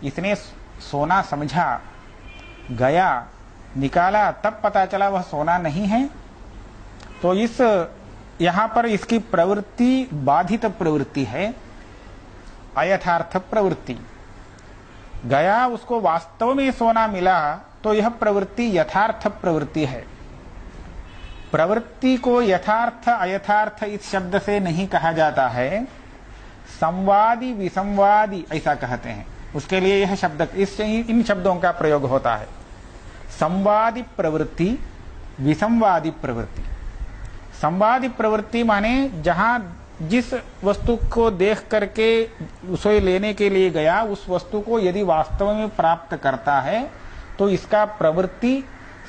इसने सोना समझा, गया, निकाला, तब पता चला वह सोना नहीं है। तो यहां पर इसकी प्रवृत्ति बाधित प्रवृत्ति है, अयथार्थ प्रवृत्ति। गया, उसको वास्तव में सोना मिला तो यह प्रवृत्ति यथार्थ प्रवृत्ति है। प्रवृत्ति को यथार्थ अयथार्थ इस शब्द से नहीं कहा जाता है, संवादी विसंवादी ऐसा कहते हैं। उसके लिए यह शब्द, इन शब्दों का प्रयोग होता है। संवादी प्रवृत्ति, विसंवादी प्रवृत्ति। संवादी प्रवृत्ति माने जहां जिस वस्तु को देख करके उसे लेने के लिए गया, उस वस्तु को यदि वास्तव में प्राप्त करता है तो इसका प्रवृत्ति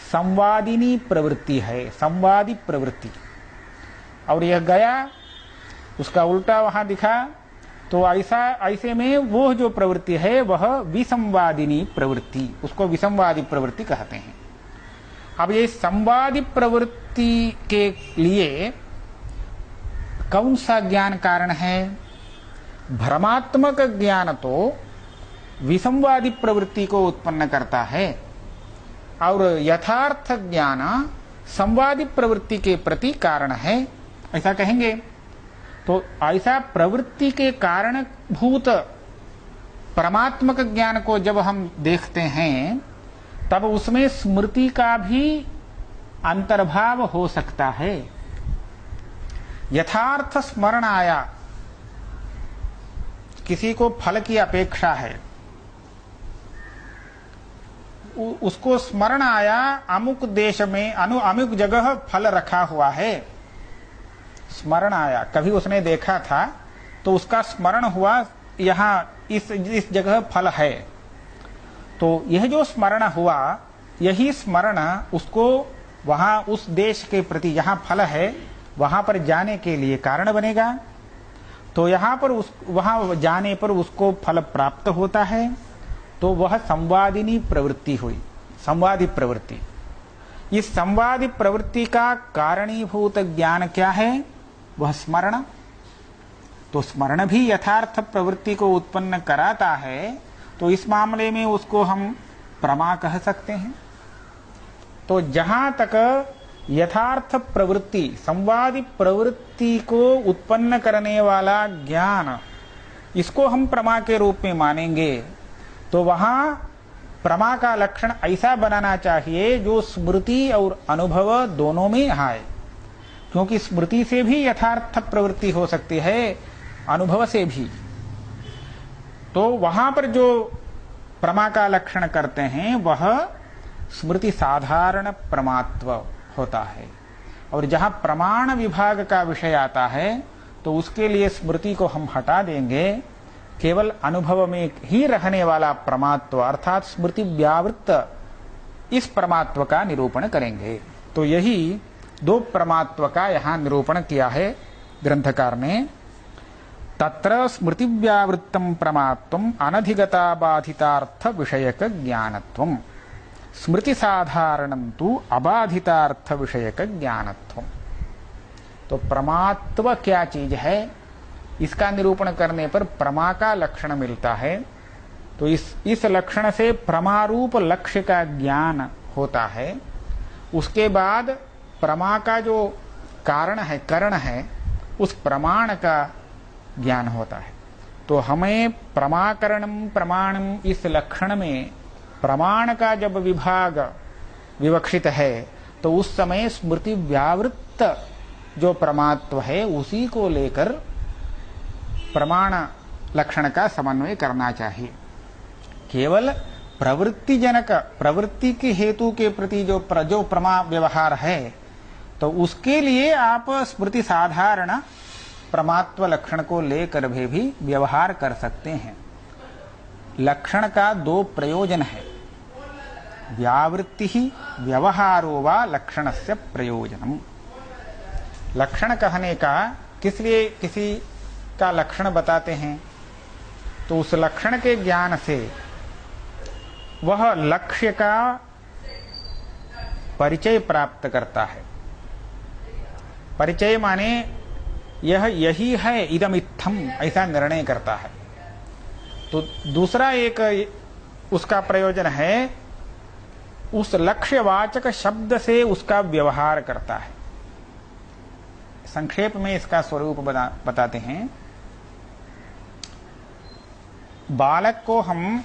संवादिनी प्रवृत्ति है, संवादी प्रवृत्ति। और यह गया, उसका उल्टा वहां दिखा तो ऐसे में वो जो प्रवृत्ति है वह विसंवादिनी प्रवृत्ति, उसको विसंवादी प्रवृत्ति कहते हैं। अब ये संवादी प्रवृत्ति के लिए कौन सा ज्ञान कारण है? भ्रमात्मक ज्ञान तो विसंवादी प्रवृत्ति को उत्पन्न करता है और यथार्थ ज्ञान संवादी प्रवृत्ति के प्रति कारण है, ऐसा कहेंगे। तो ऐसा प्रवृत्ति के कारण भूत परमात्मक ज्ञान को जब हम देखते हैं तब उसमें स्मृति का भी अंतर्भाव हो सकता है। यथार्थ स्मरण आया, किसी को फल की अपेक्षा है, उसको स्मरण आया अमुक देश में अमुक जगह फल रखा हुआ है, स्मरण आया, कभी उसने देखा था तो उसका स्मरण हुआ यहाँ इस जगह फल है। तो यह जो स्मरण हुआ, यही स्मरण उसको वहां उस देश के प्रति जहां फल है वहां पर जाने के लिए कारण बनेगा। तो यहाँ पर वहां जाने पर उसको फल प्राप्त होता है। तो वह संवादिनी प्रवृत्ति हुई, संवादी प्रवृत्ति। इस संवादी प्रवृत्ति का कारणीभूत ज्ञान क्या है? वह स्मरण। तो स्मरण भी यथार्थ प्रवृत्ति को उत्पन्न कराता है, तो इस मामले में उसको हम प्रमा कह सकते हैं। तो जहां तक यथार्थ प्रवृत्ति, संवादी प्रवृत्ति को उत्पन्न करने वाला ज्ञान, इसको हम प्रमा के रूप में मानेंगे, तो वहां प्रमा का लक्षण ऐसा बनाना चाहिए जो स्मृति और अनुभव दोनों में आए, क्योंकि स्मृति से भी यथार्थ प्रवृत्ति हो सकती है, अनुभव से भी। तो वहां पर जो प्रमा का लक्षण करते हैं वह स्मृति साधारण प्रमात्व होता है। और जहां प्रमाण विभाग का विषय आता है तो उसके लिए स्मृति को हम हटा देंगे, केवल अनुभव में ही रहने वाला प्रमात्व अर्थात स्मृति व्यावृत्त इस प्रमात्व का निरूपण करेंगे। तो यही दो प्रमात्व का यहां निरूपण किया है ग्रंथकार ने। तत्र स्मृति व्यावृत्तम प्रमात्वम अनधिगता बाधितार्थ विषयक ज्ञानत्वम, स्मृति साधारणं तु अबाधितार्थ विषयक ज्ञानत्वम। तो प्रमात्व क्या चीज है, इसका निरूपण करने पर प्रमा का लक्षण मिलता है। तो इस लक्षण से प्रमारूप लक्ष्य का ज्ञान होता है। उसके बाद प्रमा का जो कारण है, करण है, उस प्रमाण का ज्ञान होता है। तो हमें प्रमाकरणम प्रमाणम इस लक्षण में प्रमाण का जब विभाग विवक्षित है तो उस समय स्मृति व्यावृत्त जो प्रमात्व है उसी को लेकर प्रमाण लक्षण का समन्वय करना चाहिए। केवल प्रवृत्ति जनक, प्रवृत्ति के हेतु के प्रति जो प्रमा व्यवहार है तो उसके लिए आप स्मृति साधारण प्रमात्व लक्षण को लेकर भी व्यवहार कर सकते हैं। लक्षण का दो प्रयोजन है, व्यावृत्ति ही व्यवहारो वा लक्षणस्य प्रयोजनम। लक्षण कहने का किस लिए किसी का लक्षण बताते हैं, तो उस लक्षण के ज्ञान से वह लक्ष्य का परिचय प्राप्त करता है। परिचय माने यह यही है, इदमित्थम, ऐसा निर्णय करता है। तो दूसरा एक उसका प्रयोजन है, उस लक्ष्यवाचक शब्द से उसका व्यवहार करता है। संक्षेप में इसका स्वरूप बताते हैं। बालक को हम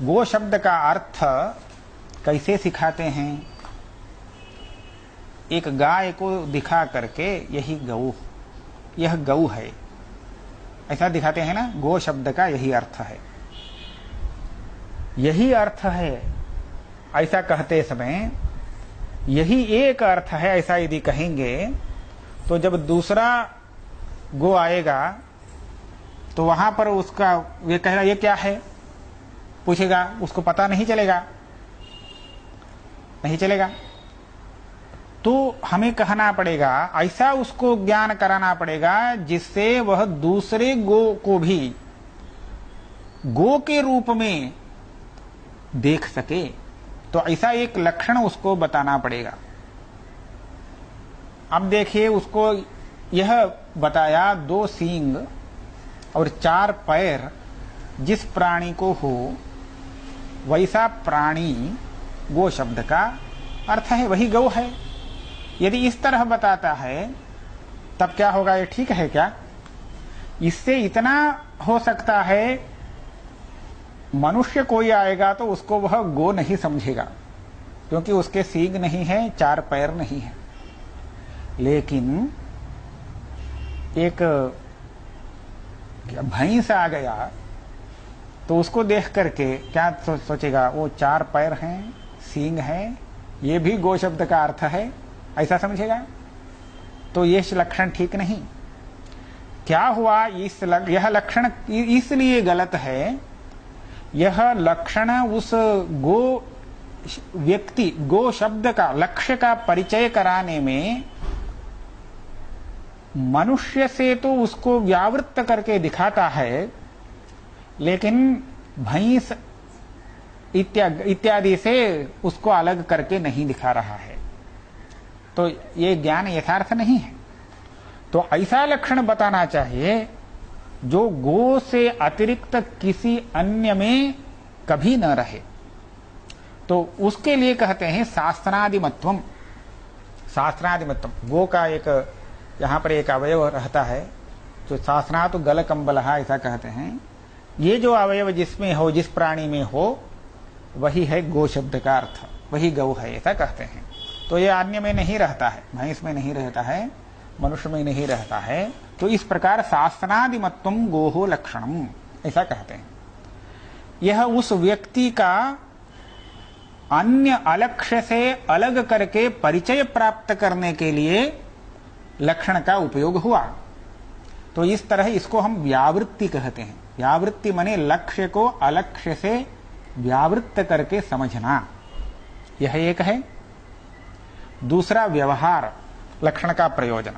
गो शब्द का अर्थ कैसे सिखाते हैं? एक गाय को दिखा करके यही गौ, यह गौ है, ऐसा दिखाते हैं ना। गो शब्द का यही अर्थ है, यही अर्थ है, ऐसा कहते समय यही एक अर्थ है ऐसा यदि कहेंगे तो जब दूसरा गो आएगा तो वहां पर उसका ये कहेगा ये क्या है, पूछेगा, उसको पता नहीं चलेगा, नहीं चलेगा। तो हमें कहना पड़ेगा, ऐसा उसको ज्ञान कराना पड़ेगा जिससे वह दूसरे गो को भी गो के रूप में देख सके। तो ऐसा एक लक्षण उसको बताना पड़ेगा। अब देखिए, उसको यह बताया 2 सींग और 4 पैर जिस प्राणी को हो वैसा प्राणी गो शब्द का अर्थ है, वही गौ है। यदि इस तरह बताता है तब क्या होगा? ये ठीक है क्या? इससे इतना हो सकता है, मनुष्य कोई आएगा तो उसको वह गो नहीं समझेगा, क्योंकि उसके सींग नहीं है, 4 पैर नहीं है। लेकिन एक भैंस आ गया तो उसको देख करके क्या सोचेगा? वो 4 पैर हैं, सींग हैं, ये भी गो शब्द का अर्थ है, ऐसा समझेगा। तो ये लक्षण ठीक नहीं। क्या हुआ? यह लक्षण इसलिए गलत है, यह लक्षण उस गो व्यक्ति, गो शब्द का, लक्ष्य का परिचय कराने में मनुष्य से तो उसको व्यावृत्त करके दिखाता है, लेकिन भैंस इत्यादि से उसको अलग करके नहीं दिखा रहा है। तो ये ज्ञान यथार्थ नहीं है। तो ऐसा लक्षण बताना चाहिए जो गो से अतिरिक्त किसी अन्य में कभी न रहे। तो उसके लिए कहते हैं शास्त्रादिमत्वम। शास्त्रादिमत्वम, गो का एक यहां पर एक अवयव रहता है जो शास्त्रा तो गल कंबलहा ऐसा कहते हैं। ये जो अवयव जिसमें हो, जिस प्राणी में हो, वही है गो शब्द का अर्थ, वही गौ है, ऐसा कहते हैं। तो ये अन्य में नहीं रहता है, भैंस में नहीं रहता है, मनुष्य में नहीं रहता है। तो इस प्रकार शास्त्रादिमत्वम गोहो लक्षणम ऐसा कहते हैं। यह उस व्यक्ति का अन्य अलक्ष्य से अलग करके परिचय प्राप्त करने के लिए लक्षण का उपयोग हुआ। तो इस तरह इसको हम व्यावृत्ति कहते हैं। व्यावृत्ति माने लक्ष्य को अलक्ष्य से व्यावृत्त करके समझना, यह एक है। दूसरा व्यवहार, लक्षण का प्रयोजन।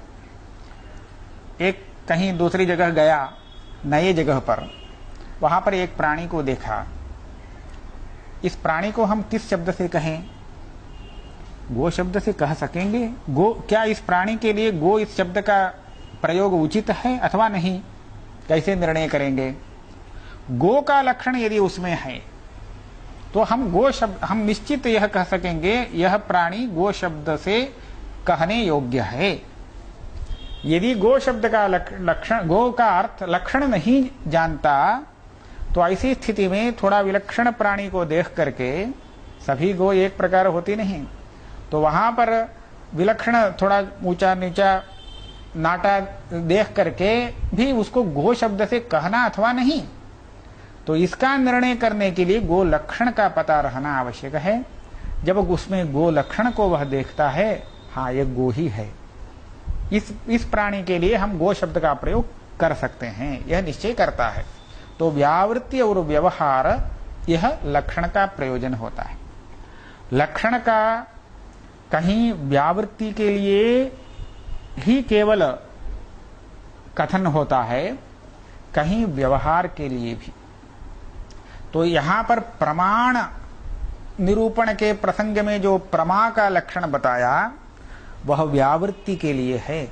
एक कहीं दूसरी जगह गया, नए जगह पर, वहां पर एक प्राणी को देखा। इस प्राणी को हम किस शब्द से कहें? गो शब्द से कह सकेंगे? गो, क्या इस प्राणी के लिए गो इस शब्द का प्रयोग उचित है अथवा नहीं? कैसे निर्णय करेंगे? गो का लक्षण यदि उसमें है तो हम गो शब्द, हम निश्चित यह कह सकेंगे यह प्राणी गो शब्द से कहने योग्य है। यदि गो शब्द का लक्षण, गो का अर्थ लक्षण नहीं जानता, तो ऐसी स्थिति में थोड़ा विलक्षण प्राणी को देख करके, सभी गो एक प्रकार होती नहीं, तो वहां पर विलक्षण थोड़ा ऊंचा नीचा नाटा देख करके भी उसको गो शब्द से कहना अथवा नहीं। तो इसका निर्णय करने के लिए गो लक्षण का पता रहना आवश्यक है। जब उसमें गो लक्षण को वह देखता है, हाँ ये गो ही है, इस प्राणी के लिए हम गो शब्द का प्रयोग कर सकते हैं, यह निश्चय करता है। तो व्यावृत्ति और व्यवहार, यह लक्षण का प्रयोजन होता है। लक्षण का कहीं व्यावृत्ति के लिए ही केवल कथन होता है, कहीं व्यवहार के लिए भी। तो यहां पर प्रमाण निरूपण के प्रसंग में जो प्रमा का लक्षण बताया वह व्यावृत्ति के लिए है।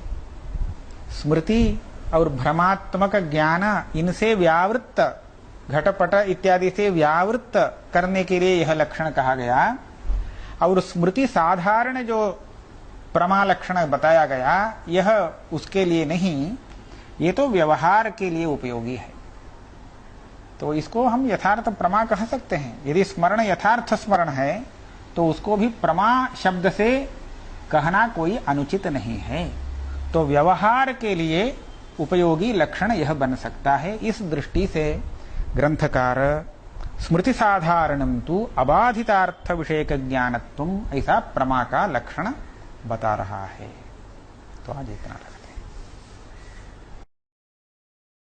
स्मृति और भ्रमात्मक ज्ञान, इनसे व्यावृत्त, घटपट इत्यादि से व्यावृत्त करने के लिए यह लक्षण कहा गया। और स्मृति साधारण जो प्रमा लक्षण बताया गया, यह उसके लिए नहीं, ये तो व्यवहार के लिए उपयोगी है। तो इसको हम यथार्थ प्रमा कह सकते हैं। यदि स्मरण यथार्थ स्मरण है तो उसको भी प्रमा शब्द से कहना कोई अनुचित नहीं है। तो व्यवहार के लिए उपयोगी लक्षण यह बन सकता है। इस दृष्टि से ग्रंथकार स्मृति साधारणम तु अबाधितार्थ विषयक ज्ञानत्वम, ऐसा प्रमा का लक्षण बता रहा है। तो आज इतना।